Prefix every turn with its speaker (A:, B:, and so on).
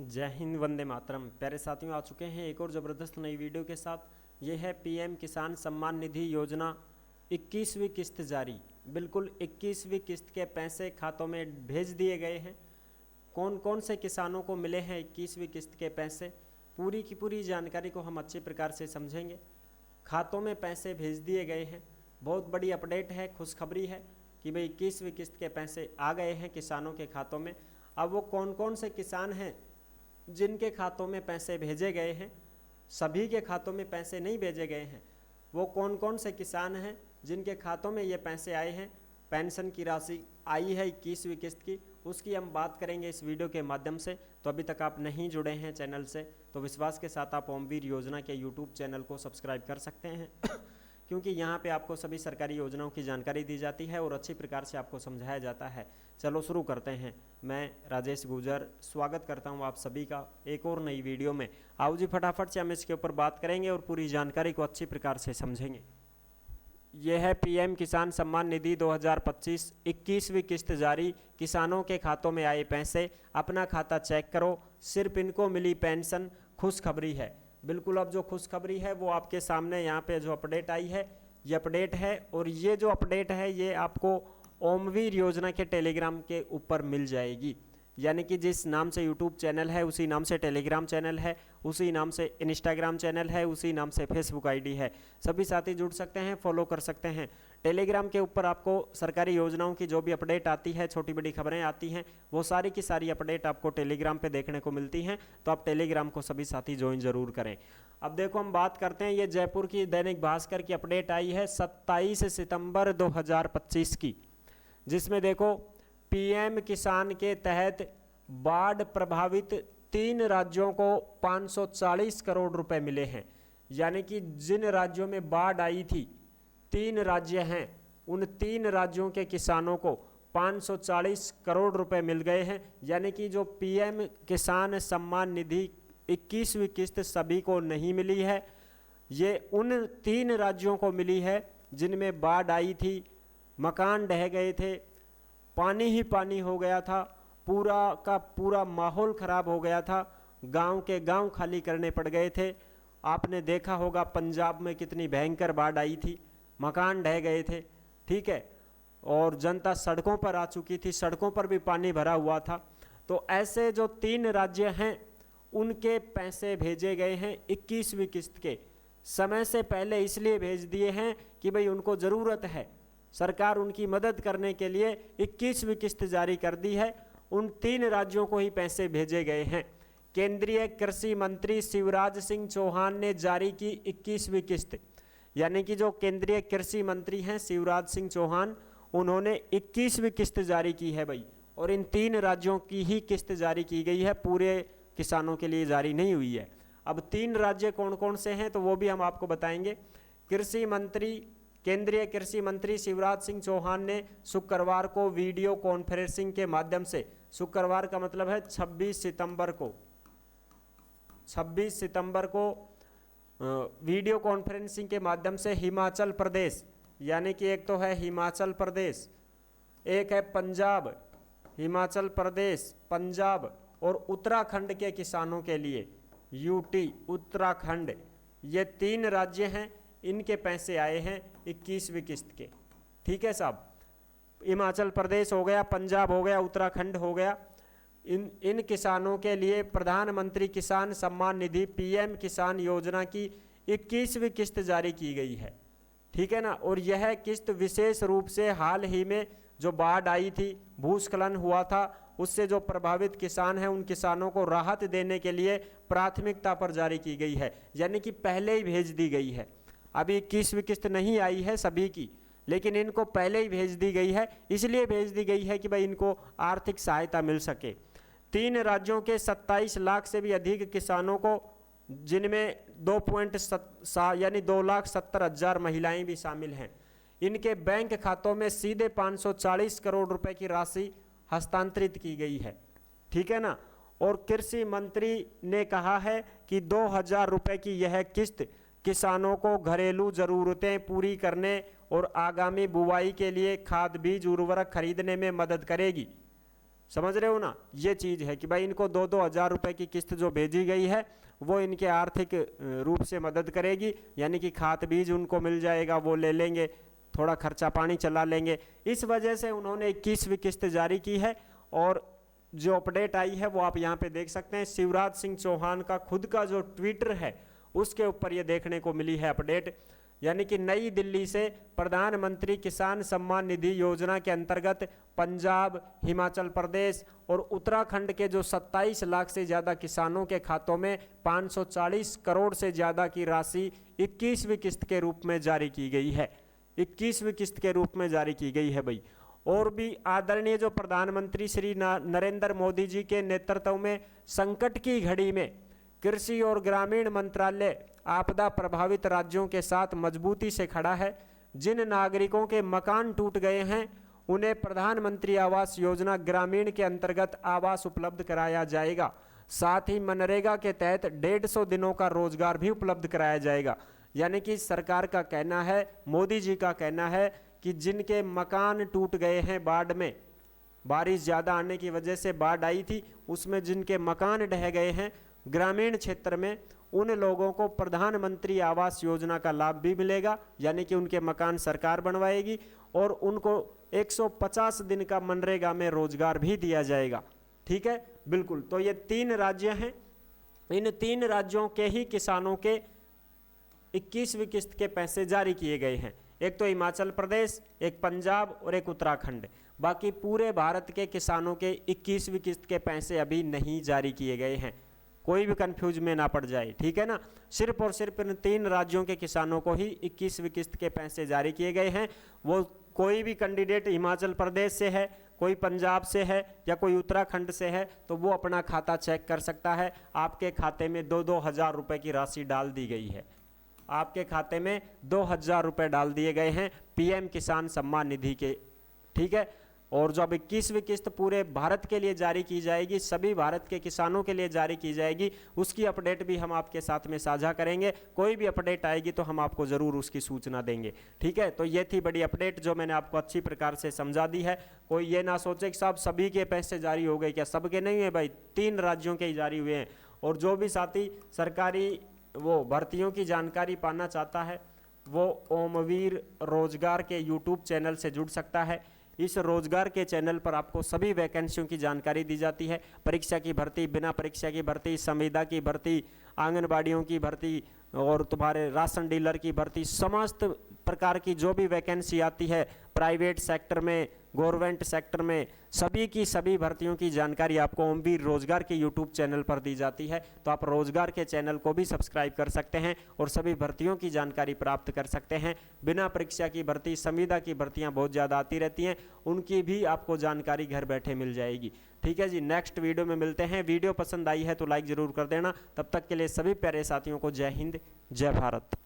A: जय हिंद, वंदे मातरम। प्यारे साथियों, आ चुके हैं एक और ज़बरदस्त नई वीडियो के साथ। ये है पीएम किसान सम्मान निधि योजना 21वीं किस्त जारी। बिल्कुल 21वीं किस्त के पैसे खातों में भेज दिए गए हैं। कौन कौन से किसानों को मिले हैं 21वीं किस्त के पैसे, पूरी की पूरी जानकारी को हम अच्छे प्रकार से समझेंगे। खातों में पैसे भेज दिए गए हैं, बहुत बड़ी अपडेट है, खुशखबरी है कि भाई 21वीं किस्त के पैसे आ गए हैं किसानों के खातों में। अब वो कौन कौन से किसान हैं जिनके खातों में पैसे भेजे गए हैं, सभी के खातों में पैसे नहीं भेजे गए हैं। वो कौन कौन से किसान हैं जिनके खातों में ये पैसे आए हैं, पेंशन की राशि आई है 21वीं किस्त की, उसकी हम बात करेंगे इस वीडियो के माध्यम से। तो अभी तक आप नहीं जुड़े हैं चैनल से तो विश्वास के साथ आप ओमवीर योजना के यूट्यूब चैनल को सब्सक्राइब कर सकते हैं क्योंकि यहाँ पे आपको सभी सरकारी योजनाओं की जानकारी दी जाती है और अच्छी प्रकार से आपको समझाया जाता है। चलो शुरू करते हैं। मैं राजेश गुजर स्वागत करता हूँ आप सभी का एक और नई वीडियो में। आओ जी फटाफट से हम इसके ऊपर बात करेंगे और पूरी जानकारी को अच्छी प्रकार से समझेंगे। यह है पीएम किसान सम्मान निधि 2025 21वीं किस्त जारी। किसानों के खातों में आए पैसे, अपना खाता चेक करो, सिर्फ इनको मिली पेंशन। खुशखबरी है, बिल्कुल। अब जो खुशखबरी है वो आपके सामने यहाँ पे जो अपडेट आई है ये अपडेट है, और ये जो अपडेट है ये आपको ओमवीर योजना के टेलीग्राम के ऊपर मिल जाएगी। यानी कि जिस नाम से यूट्यूब चैनल है उसी नाम से टेलीग्राम चैनल है, उसी नाम से इंस्टाग्राम चैनल है, उसी नाम से फेसबुक आईडी है। सभी साथी जुड़ सकते हैं, फॉलो कर सकते हैं। टेलीग्राम के ऊपर आपको सरकारी योजनाओं की जो भी अपडेट आती है, छोटी बड़ी खबरें आती हैं, वो सारी की सारी अपडेट आपको टेलीग्राम पे देखने को मिलती हैं। तो आप टेलीग्राम को सभी साथी ज्वाइन जरूर करें। अब देखो हम बात करते हैं, ये जयपुर की दैनिक भास्कर की अपडेट आई है 27 सितंबर 2025 की, जिसमें देखो पीएम किसान के तहत बाढ़ प्रभावित 3 राज्यों को 540 करोड़ रुपए मिले हैं। यानी कि जिन राज्यों में बाढ़ आई थी, 3 राज्य हैं, उन 3 राज्यों के किसानों को 540 करोड़ रुपए मिल गए हैं। यानी कि जो पीएम किसान सम्मान निधि 21वीं किस्त सभी को नहीं मिली है, ये उन 3 राज्यों को मिली है जिनमें बाढ़ आई थी, मकान ढह गए थे, पानी ही पानी हो गया था, पूरा का पूरा माहौल खराब हो गया था, गांव के गांव खाली करने पड़ गए थे। आपने देखा होगा पंजाब में कितनी भयंकर बाढ़ आई थी, मकान ढह गए थे, ठीक है, और जनता सड़कों पर आ चुकी थी, सड़कों पर भी पानी भरा हुआ था। तो ऐसे जो 3 राज्य हैं उनके पैसे भेजे गए हैं 21वीं किस्त के। समय से पहले इसलिए भेज दिए हैं कि भाई उनको ज़रूरत है, सरकार उनकी मदद करने के लिए 21वीं किस्त जारी कर दी है। उन 3 राज्यों को ही पैसे भेजे गए हैं। केंद्रीय कृषि मंत्री शिवराज सिंह चौहान ने जारी की 21वीं किस्त। यानी कि जो केंद्रीय कृषि मंत्री हैं शिवराज सिंह चौहान, उन्होंने 21वीं किस्त जारी की है भाई, और इन 3 राज्यों की ही किस्त जारी की गई है, पूरे किसानों के लिए जारी नहीं हुई है। अब 3 राज्य कौन कौन से हैं तो वो भी हम आपको बताएंगे। केंद्रीय कृषि मंत्री शिवराज सिंह चौहान ने शुक्रवार को वीडियो कॉन्फ्रेंसिंग के माध्यम से, शुक्रवार का मतलब है 26 सितंबर को वीडियो कॉन्फ्रेंसिंग के माध्यम से हिमाचल प्रदेश, यानी कि एक तो है हिमाचल प्रदेश, एक है पंजाब, हिमाचल प्रदेश, पंजाब और उत्तराखंड के किसानों के लिए यूटी, उत्तराखंड, ये 3 राज्य हैं, इनके पैसे आए हैं 21वीं किस्त के। ठीक है साहब, हिमाचल प्रदेश हो गया, पंजाब हो गया, उत्तराखंड हो गया, इन किसानों के लिए प्रधानमंत्री किसान सम्मान निधि पीएम किसान योजना की 21वीं किस्त जारी की गई है। ठीक है ना, और यह किस्त विशेष रूप से हाल ही में जो बाढ़ आई थी, भूस्खलन हुआ था, उससे जो प्रभावित किसान हैं उन किसानों को राहत देने के लिए प्राथमिकता पर जारी की गई है। यानी कि पहले ही भेज दी गई है। अभी 21वीं किस्त नहीं आई है सभी की, लेकिन इनको पहले ही भेज दी गई है। इसलिए भेज दी गई है कि भाई इनको आर्थिक सहायता मिल सके। 3 राज्यों के 27 लाख से भी अधिक किसानों को, जिनमें 2,70,000 महिलाएं भी शामिल हैं, इनके बैंक खातों में सीधे 540 करोड़ रुपए की राशि हस्तांतरित की गई है। ठीक है ना, और कृषि मंत्री ने कहा है कि 2,000 रुपए की यह किस्त किसानों को घरेलू ज़रूरतें पूरी करने और आगामी बुवाई के लिए खाद बीज उर्वरक खरीदने में मदद करेगी। समझ रहे हो ना, ये चीज़ है कि भाई इनको 2-2 हज़ार रुपये की किस्त जो भेजी गई है वो इनके आर्थिक रूप से मदद करेगी, यानी कि खाद बीज उनको मिल जाएगा, वो ले लेंगे, थोड़ा खर्चा पानी चला लेंगे। इस वजह से उन्होंने 21वीं किस्त जारी की है। और जो अपडेट आई है वो आप यहाँ पे देख सकते हैं, शिवराज सिंह चौहान का खुद का जो ट्विटर है उसके ऊपर ये देखने को मिली है अपडेट, यानी कि नई दिल्ली से प्रधानमंत्री किसान सम्मान निधि योजना के अंतर्गत पंजाब, हिमाचल प्रदेश और उत्तराखंड के जो 27 लाख से ज़्यादा किसानों के खातों में 540 करोड़ से ज़्यादा की राशि 21वीं किस्त के रूप में जारी की गई है। 21वीं किस्त के रूप में जारी की गई है भाई। और भी आदरणीय जो प्रधानमंत्री श्री नरेंद्र मोदी जी के नेतृत्व में संकट की घड़ी में कृषि और ग्रामीण मंत्रालय आपदा प्रभावित राज्यों के साथ मजबूती से खड़ा है। जिन नागरिकों के मकान टूट गए हैं उन्हें प्रधानमंत्री आवास योजना ग्रामीण के अंतर्गत आवास उपलब्ध कराया जाएगा। साथ ही मनरेगा के तहत 150 दिनों का रोजगार भी उपलब्ध कराया जाएगा। यानी कि सरकार का कहना है, मोदी जी का कहना है कि जिनके मकान टूट गए हैं बाढ़ में, बारिश ज़्यादा आने की वजह से बाढ़ आई थी, उसमें जिनके मकान ढह गए हैं ग्रामीण क्षेत्र में, उन लोगों को प्रधानमंत्री आवास योजना का लाभ भी मिलेगा, यानी कि उनके मकान सरकार बनवाएगी और उनको 150 दिन का मनरेगा में रोजगार भी दिया जाएगा। ठीक है, बिल्कुल। तो ये 3 राज्य हैं, इन 3 राज्यों के ही किसानों के 21वीं किस्त के पैसे जारी किए गए हैं। एक तो हिमाचल प्रदेश, एक पंजाब और एक उत्तराखंड। बाकी पूरे भारत के किसानों के 21वीं किस्त के पैसे अभी नहीं जारी किए गए हैं, कोई भी कंफ्यूज में ना पड़ जाए। ठीक है ना, सिर्फ और सिर्फ इन 3 राज्यों के किसानों को ही 21वीं किस्त के पैसे जारी किए गए हैं। वो कोई भी कैंडिडेट हिमाचल प्रदेश से है, कोई पंजाब से है या कोई उत्तराखंड से है तो वो अपना खाता चेक कर सकता है। आपके खाते में 2-2 हज़ार रुपये की राशि डाल दी गई है, आपके खाते में 2,000 रुपये डाल दिए गए हैं पीएम किसान सम्मान निधि के। ठीक है, और जब 21वीं किस्त पूरे भारत के लिए जारी की जाएगी, सभी भारत के किसानों के लिए जारी की जाएगी, उसकी अपडेट भी हम आपके साथ में साझा करेंगे। कोई भी अपडेट आएगी तो हम आपको ज़रूर उसकी सूचना देंगे। ठीक है, तो ये थी बड़ी अपडेट जो मैंने आपको अच्छी प्रकार से समझा दी है। कोई ये ना सोचे कि साहब सभी के पैसे जारी हो गए, क्या सबके नहीं है भाई, 3 राज्यों के ही जारी हुए हैं। और जो भी साथी सरकारी वो भर्तियों की जानकारी पाना चाहता है वो ओमवीर रोजगार के यूट्यूब चैनल से जुड़ सकता है। इस रोजगार के चैनल पर आपको सभी वैकेंसियों की जानकारी दी जाती है, परीक्षा की भर्ती, बिना परीक्षा की भर्ती, संविदा की भर्ती, आंगनबाड़ियों की भर्ती और तुम्हारे राशन डीलर की भर्ती, समस्त प्रकार की जो भी वैकेंसी आती है प्राइवेट सेक्टर में, गवर्नमेंट सेक्टर में, सभी की सभी भर्तियों की जानकारी आपको ओमवीर रोजगार के यूट्यूब चैनल पर दी जाती है। तो आप रोजगार के चैनल को भी सब्सक्राइब कर सकते हैं और सभी भर्तियों की जानकारी प्राप्त कर सकते हैं। बिना परीक्षा की भर्ती, संविदा की भर्तियां बहुत ज़्यादा आती रहती हैं, उनकी भी आपको जानकारी घर बैठे मिल जाएगी। ठीक है जी, नेक्स्ट वीडियो में मिलते हैं। वीडियो पसंद आई है तो लाइक ज़रूर कर देना। तब तक के लिए सभी प्यारे साथियों को जय हिंद, जय भारत।